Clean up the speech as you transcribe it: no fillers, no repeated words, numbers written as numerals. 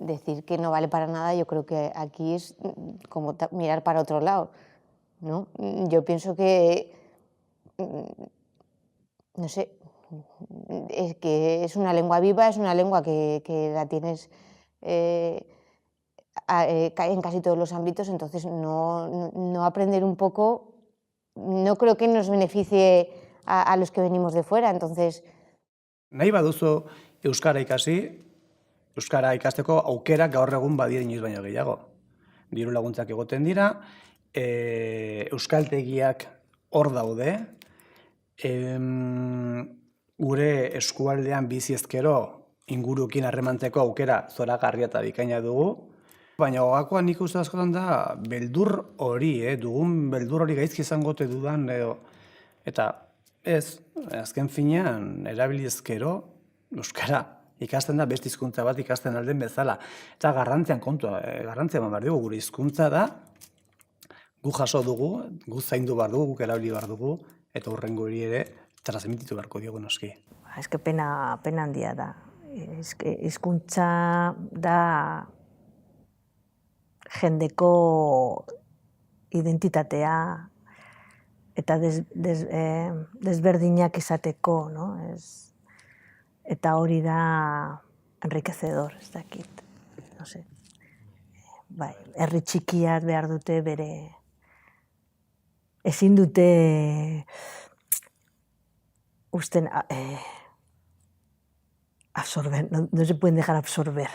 decir que no vale para nada, yo creo que aquí es como mirar para otro lado, ¿no? Yo pienso que, no sé, es que es una lengua viva, es una lengua que la tienes eh, en casi todos los ámbitos, entonces no aprender un poco, no creo que nos beneficie a los que venimos de fuera, entonces... Nahi baduzu euskara ikasi, euskara ikasteko aukera gaur egun badira inoiz baino gehiago. Diru laguntzak egoten dira, euskaltegiak hor daude, gure eskualdean bizi ezkero inguruekin harremantzeko aukera zoragarria eta bikaina dugu, baina hogakoa nik uste askotan da beldur hori, dugun beldur hori gaizki izango ote dudan, eta ez, azken finean erabili ezkero euskara ikasten da beste hizkuntza bat ikasten alden bezala. Eta garrantzian kontua, garrantzia eman behar dugu, gure hizkuntza da, gu jaso dugu, gu zaindu behar dugu, guk erabili behar dugu, eta hurrengo hori ere transmititu beharko diogu noski. Ez que pena handia da. Hizkuntza da jendeko identitatea eta desberdinak izateko, no? Eta hori da enriquecedor, ez dakit, no sé. Bai, herri txikiak behar dute bere, ezin dute usten absorber, no se pueden dejar absorber.